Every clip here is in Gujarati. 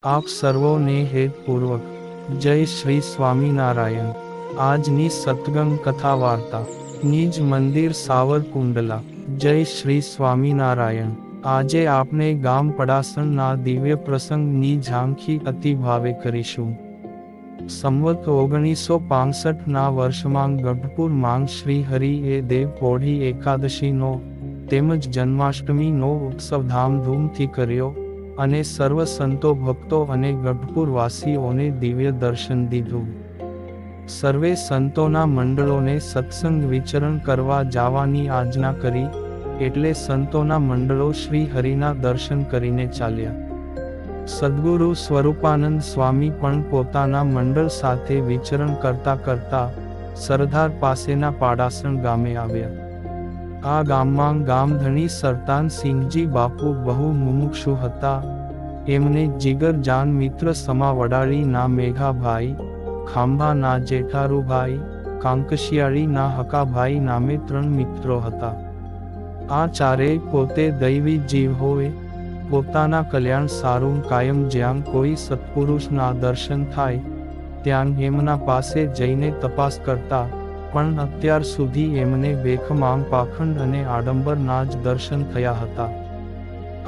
આપ સર્વોને હેતપૂર્વક જય શ્રી સ્વામિનારાયણ। આજની સત્સંગ કથા વાર્તા નિજ મંદિર સાવરકુંડલા। જય શ્રી સ્વામિનારાયણ। આજે આપણે ગામ પડાસણના દિવ્ય પ્રસંગની ઝાંખી અતિ ભાવે કરીશું। સંવત 1965ના વર્ષમાં ગઢપુર માંગ શ્રી હરિએ દેવ પોઢી એકાદશીનો તેમજ જન્માષ્ટમીનો ઉત્સવ ધામધૂમથી કર્યો અને સર્વ સંતો ભક્તો અને ગઢપુર વાસીઓને દિવ્ય દર્શન દીધું। સર્વે સંતોના મંડળોને સત્સંગ વિચરણ કરવા જવાની આજ્ઞા કરી, એટલે સંતોના મંડળો શ્રી હરિના દર્શન કરીને ચાલ્યા। સદ્ગુરુ સ્વરૂપાનંદ સ્વામી પણ પોતાના મંડળ સાથે વિચરણ કરતા કરતા સરદાર પાસેના પાડાસણ ગામે આવ્યા। આ ગામમાં ગામધણી સરતાન સિંહજી બાપુ બહુ મુમુક્ષુ હતા। એમને જીગર જાન મિત્ર સમા વડાળી ના મેઘાભાઈ, ખાંભા ના જેઠારુભાઈ, કાંકશિયાળી ના હકાભાઈ નામે 3 મિત્રો હતા। આ ચારેય પોતે દૈવી જીવ હોય, પોતાના કલ્યાણ સારું કાયમ જ્યાં કોઈ સત્પુરુષના દર્શન થાય ત્યાં એમના પાસે જઈને તપાસ કરતા, પણ અત્યાર સુધી એમને બેખમામ પાખંડ અને આડંબરના જ દર્શન થયા હતા।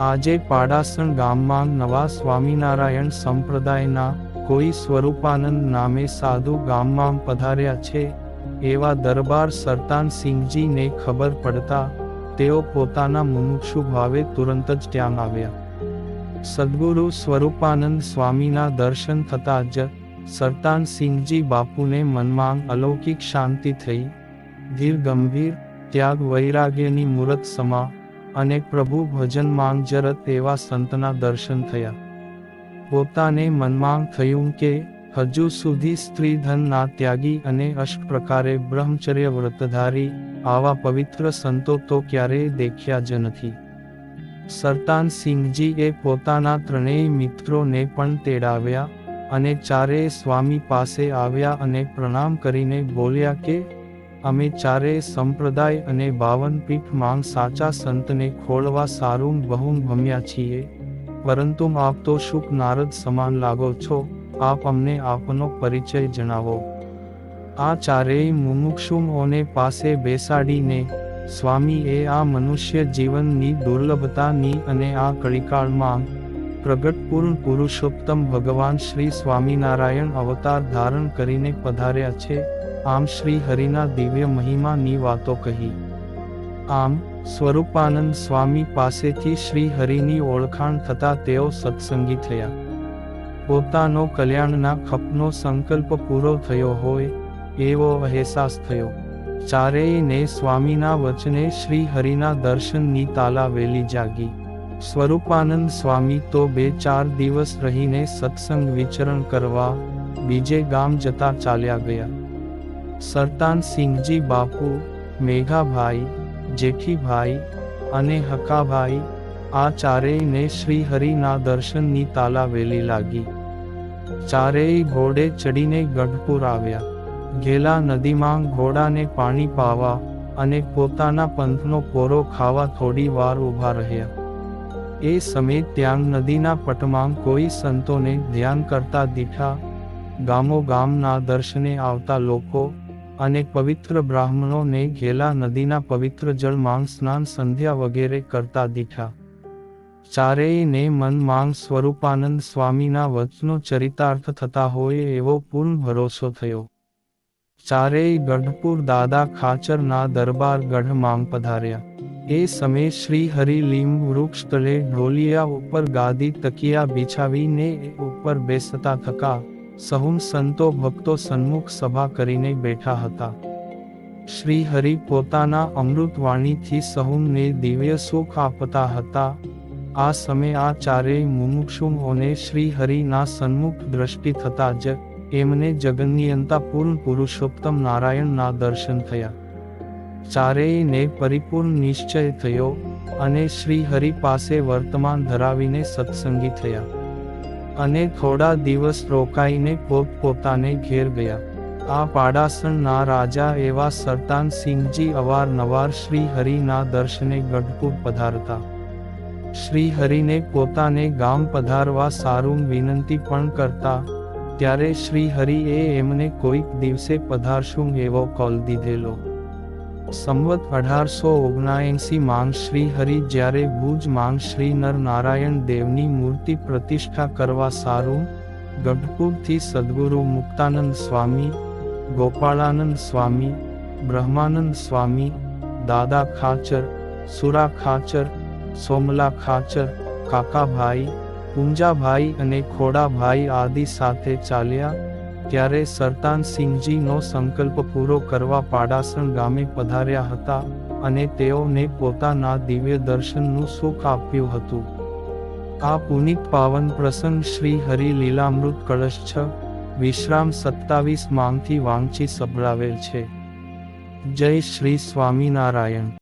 આજે પાડાસણ ગામમાં નવા સ્વામિનારાયણ સંપ્રદાયના કોઈ સ્વરૂપાનંદ નામે સાધુ ગામમાં પધાર્યા છે, એવા દરબાર સરતાન સિંહજીને ખબર પડતા તેઓ પોતાના મુમુક્ષુ ભાવે તુરંત જ ત્યાં આવ્યા। સદ્ગુરુ સ્વરૂપાનંદ સ્વામીના દર્શન થતાં જ સરતાન સિંહજી બાપુને મનમાં અલૌકિક શાંતિ થઈ, ધીર ગંભીર, ત્યાગ વૈરાગ્યની મૂરત સમા અને પ્રભુ ભજનમાં જરત એવા સંતના દર્શન થયા। પોતાને મનમાં થયું કે હજુ સુધી સ્ત્રીધન ના ત્યાગી અને અષ્ટ પ્રકારે બ્રહ્મચર્ય વ્રતધારી આવા પવિત્ર સંતો તો ક્યારેય દેખ્યા જ નથી। સરતાન સિંહજીએ પોતાના 3 મિત્રોને પણ તેડાવ્યા અને ચારેય સ્વામી પાસે આવ્યા અને પ્રણામ કરીને બોલ્યા કે અમે ચારેય સંપ્રદાય અને 52 પીઠ માંગ સાચા સંતને ખોળવા સારું બહુ ભમ્યા છીએ, પરંતુ આપ તો શુક નારદ સમાન લાગો છો, આપ અમને આપનો પરિચય જણાવો। આ ચારેય મુમુક્ષુઓને પાસે બેસાડીને સ્વામીએ આ મનુષ્ય જીવનની દુર્લભતાની અને આ કળીકાળમાં પ્રગટ પૂર્ણ પુરુષોત્તમ ભગવાન શ્રી સ્વામિનારાયણ અવતાર ધારણ કરીને પધાર્યા છે, આમ શ્રી હરિના દિવ્ય મહિમાની વાતો કહી। આમ સ્વરૂપાનંદ સ્વામી પાસેથી શ્રી હરિની ઓળખાણ થતાં તેઓ સત્સંગી થયા। પોતાનો કલ્યાણના ખપનો સંકલ્પ પૂરો થયો હોય એવો અહેસાસ થયો। ચારેયને સ્વામીના વચને શ્રી હરિના દર્શનની તાલાવેલી જાગી। સ્વરૂપાનંદ સ્વામી તો 2-4 દિવસ રહીને સત્સંગ વિચરણ કરવા બીજે ગામ જતા ચાલ્યા ગયા। સરતાન સિંહજી બાપુ, મેઘાભાઈ, જેઠીભાઈ અને હકાભાઈ આ ચારેયને શ્રી હરિના દર્શનની તાલાવેલી લાગી। ચારેય ઘોડે ચડીને ગઢપુર આવ્યા। ઘેલા નદીમાં ઘોડાને પાણી પાવા અને પોતાના પંથનો પોરો ખાવા થોડી વાર ઊભા રહ્યા। એ સમયે ત્યાં નદીના પટમાં કોઈ સંતોને ધ્યાન કરતા દીઠા। ગામો ગામના દર્શને આવતા લોકો અને પવિત્ર બ્રાહ્મણોને ઘેલા નદીના પવિત્ર જળમાં સ્નાન સંધ્યા વગેરે કરતા દીઠા। ચારેયને મનમાં સ્વરૂપાનંદ સ્વામીના વચનો ચરિતાર્થ થતા હોય એવો પૂર્ણ ભરોસો થયો। ચારેય ગઢપુર દાદા ખાચરના દરબાર ગઢ માંગ પધાર્યા। એ સમયે શ્રી હરિ લીંબ વૃક્ષ તળે ઢોલિયા ઉપર ગાદી તકિયા બિછાવીને ઉપર બેસતા થકા સહુમ સંતો ભક્તો સન્મુખ સભા કરીને બેઠા હતા। શ્રી હરિ પોતાના અમૃતવાણીથી સહુમને દિવ્ય સુખ આપતા હતા। આ સમયે આ ચારેય મુમુક્ષુઓને શ્રી હરિના સન્મુખ દ્રષ્ટિ થતા જ એમને જગન્નિયંતા પૂર્ણ પુરુષોત્તમ નારાયણના દર્શન થયા। ચારેયને પરિપૂર્ણ નિશ્ચય થયો અને શ્રી હરિ પાસે વર્તમાન ધરાવીને સત્સંગી થયા અને થોડા દિવસ રોકાઈને પોતપોતાને ઘેર ગયા। આ પાડાસણના રાજા એવા સરતાન સિંહજી અવારનવાર શ્રી હરિના દર્શને ગઢપુર પધારતા। શ્રી હરિને પોતાને ગામ પધારવા સારું વિનંતી પણ કરતા, ત્યારે શ્રી હરિએ એમને કોઈક દિવસે પધારશું એવો કોલ દીધેલો. સંવત 1879 માં શ્રી હરિ જ્યારે ભુજ માં શ્રી નર નારાયણ દેવની મૂર્તિ પ્રતિષ્ઠા કરવા સારું ગઢપુરથી સદ્ગુરુ મુક્તાનંદ સ્વામી, ગોપાળાનંદ સ્વામી, બ્રહ્માનંદ સ્વામી, દાદા ખાચર, સુરા ખાચર, સોમલા ખાચર, કાકાભાઈ, પુંજાભાઈ અને ખોડાભાઈ આદિ સાથે ચાલ્યા, ત્યારે સરતાનસિંહજીનો સંકલ્પ પૂરો કરવા પાડાસણ ગામે પધાર્યા હતા અને તેઓને પોતાના દિવ્ય દર્શનનું સુખ આપ્યું હતું. આ પુનિત પાવન પ્રસંગ શ્રી હરિ લીલામૃત કળશ 6, વિશ્રામ 27 માંથી વાંચી સંભળાવેલ છે. જય શ્રી સ્વામિનારાયણ.